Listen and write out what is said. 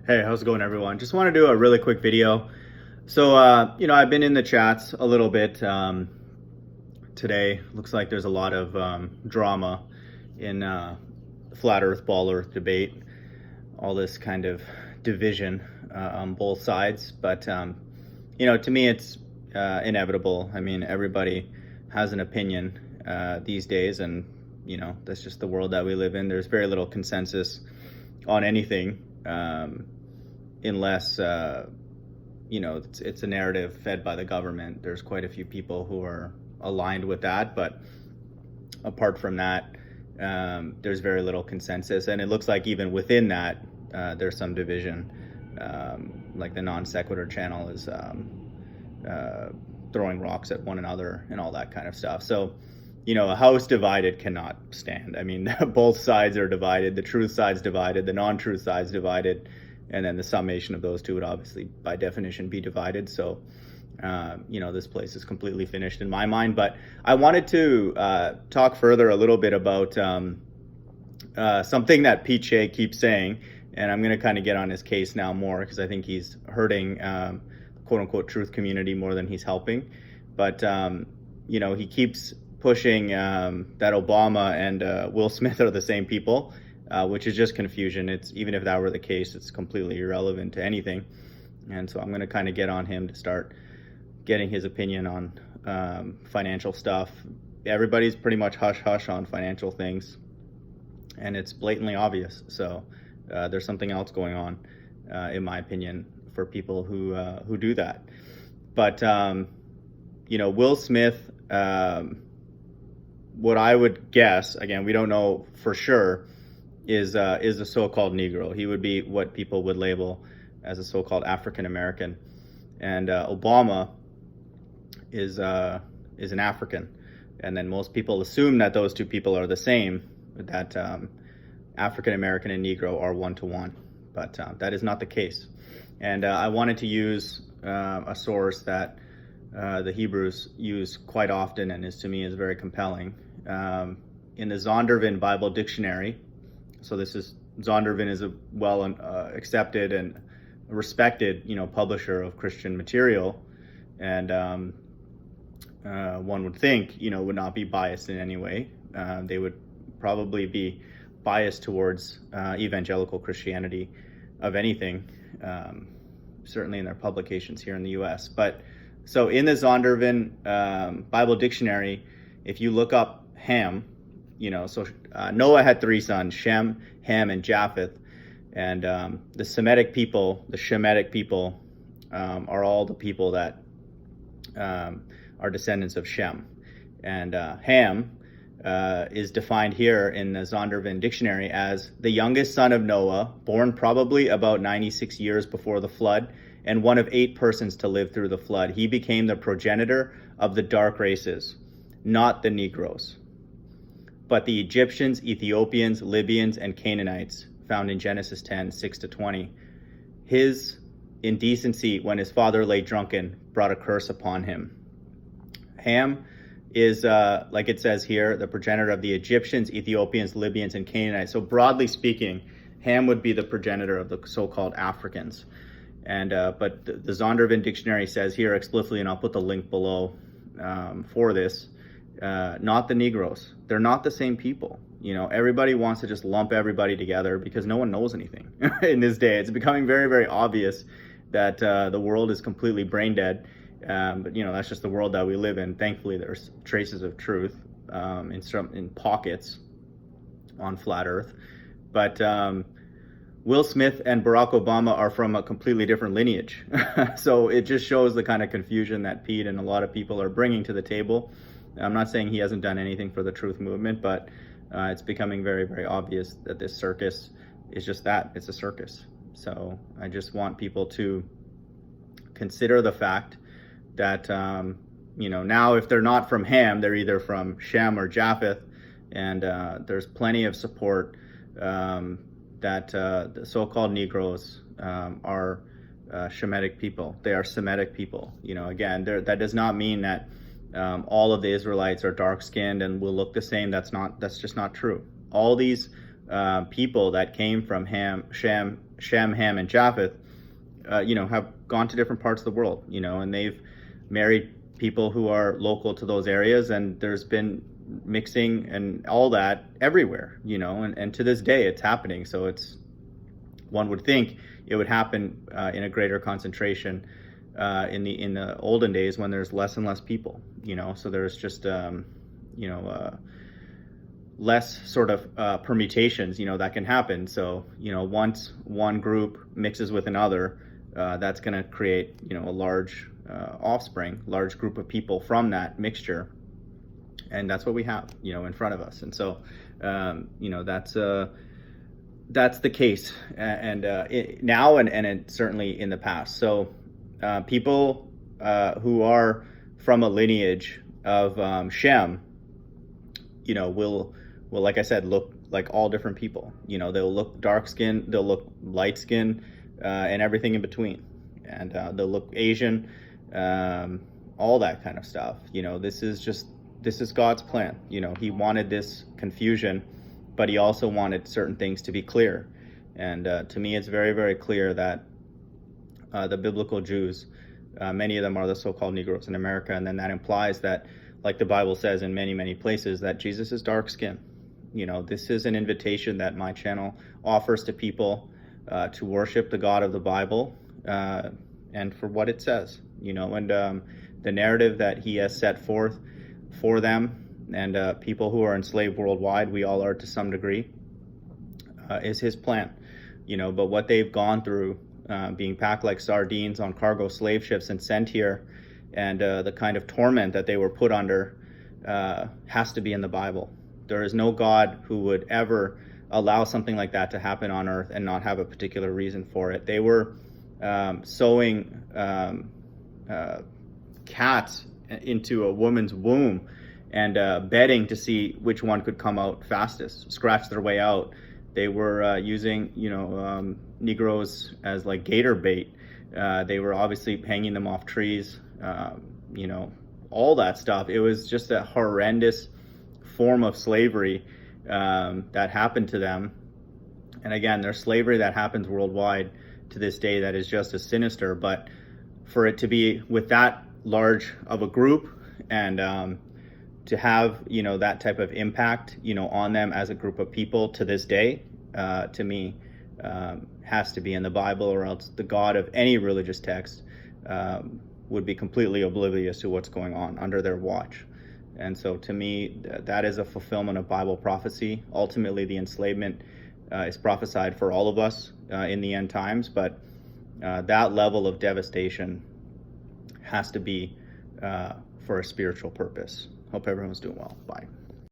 Hey, how's it going, everyone? Just want to do a really quick video. So, I've been in the chats a little bit today. Looks like there's a lot of drama in flat Earth, ball Earth debate, all this kind of division on both sides. But, to me, it's inevitable. I mean, everybody has an opinion these days, and, that's just the world that we live in. There's very little consensus on anything. Unless it's a narrative fed by the government. There's quite a few people who are aligned with that, but apart from that, there's very little consensus, and it looks like even within that, there's some division. Like the non sequitur channel is throwing rocks at one another and all that kind of stuff. So, a house divided cannot stand. I mean, both sides are divided. The truth side's divided. The non-truth side's divided. And then the summation of those two would obviously, by definition, be divided. So, this place is completely finished in my mind. But I wanted to talk further a little bit about something that Pete Shea keeps saying. And I'm going to kind of get on his case now more because I think he's hurting quote-unquote truth community more than he's helping. But, he keeps pushing that Obama and Will Smith are the same people. Which is just confusion. It's even if that were the case, it's completely irrelevant to anything. And so I'm going to kind of get on him to start getting his opinion on financial stuff. Everybody's pretty much hush-hush on financial things, and it's blatantly obvious. So there's something else going on, in my opinion, for people who do that. But Will Smith, what I would guess, again, we don't know for sure, is a so-called Negro. He would be what people would label as a so-called African American, and Obama is an African. And then most people assume that those two people are the same, that African American and Negro are one-to-one, but that is not the case. And I wanted to use a source that the Hebrews use quite often, and to me is very compelling. In the Zondervan Bible Dictionary. So Zondervan is a well accepted and respected, publisher of Christian material, and one would think, would not be biased in any way. They would probably be biased towards evangelical Christianity of anything, certainly in their publications here in the U.S. But so in the Zondervan Bible Dictionary, if you look up Ham, Noah had three sons, Shem, Ham, and Japheth. And the Semitic people, the Shemitic people, are all the people that are descendants of Shem. And Ham is defined here in the Zondervan Dictionary as the youngest son of Noah, born probably about 96 years before the flood, and one of 8 persons to live through the flood. He became the progenitor of the dark races, not the Negroes, but the Egyptians, Ethiopians, Libyans, and Canaanites, found in Genesis 10, 6-20. His indecency when his father lay drunken brought a curse upon him. Ham is, like it says here, the progenitor of the Egyptians, Ethiopians, Libyans, and Canaanites. So broadly speaking, Ham would be the progenitor of the so-called Africans. And but the Zondervan Dictionary says here explicitly, and I'll put the link below for this, not the Negroes. They're not the same people. Everybody wants to just lump everybody together because no one knows anything in this day. It's becoming very, very obvious that the world is completely brain dead. But that's just the world that we live in. Thankfully, there's traces of truth in pockets on flat Earth. But Will Smith and Barack Obama are from a completely different lineage. So it just shows the kind of confusion that Pete and a lot of people are bringing to the table. I'm not saying he hasn't done anything for the truth movement, but it's becoming very, very obvious that this circus is just that. It's a circus. So I just want people to consider the fact that, now if they're not from Ham, they're either from Shem or Japheth, and there's plenty of support that the so-called Negroes are Shemitic people. They are Semitic people. Again, that does not mean that all of the Israelites are dark-skinned and will look the same. That's just not true. All these people that came from Shem, Ham, and Japheth, have gone to different parts of the world, and they've married people who are local to those areas, and there's been mixing and all that everywhere, and to this day it's happening. So one would think it would happen in a greater concentration in the olden days when there's less and less people, so there's just less sort of permutations, that can happen. So, once one group mixes with another, that's going to create, a large large group of people from that mixture. And that's what we have, in front of us. And so, that's the case, and now and certainly in the past. So, people who are from a lineage of Shem, will, like I said, look like all different people. They'll look dark skinned, they'll look light skinned, and everything in between, and they'll look Asian, all that kind of stuff. This is God's plan. He wanted this confusion, but he also wanted certain things to be clear. And to me, it's very, very clear that the biblical Jews, many of them are the so-called Negroes in America, and then that implies that, like the Bible says in many, many places, that Jesus is dark-skinned. This is an invitation that my channel offers to people to worship the God of the Bible, and for what it says, and the narrative that he has set forth for them, and people who are enslaved worldwide, we all are to some degree, is his plan. But what they've gone through, being packed like sardines on cargo slave ships and sent here, and the kind of torment that they were put under, has to be in the Bible. There is no God who would ever allow something like that to happen on earth and not have a particular reason for it. They were sewing cats into a woman's womb and betting to see which one could come out fastest, scratch their way out. They were using, Negroes as like gator bait. They were obviously hanging them off trees, all that stuff. It was just a horrendous form of slavery that happened to them. And again, there's slavery that happens worldwide to this day that is just as sinister. But for it to be with that large of a group, and to have that type of impact on them as a group of people to this day, to me, has to be in the Bible, or else the God of any religious text would be completely oblivious to what's going on under their watch. And so to me, that is a fulfillment of Bible prophecy. Ultimately, the enslavement is prophesied for all of us in the end times, but that level of devastation has to be for a spiritual purpose. Hope everyone's doing well. Bye.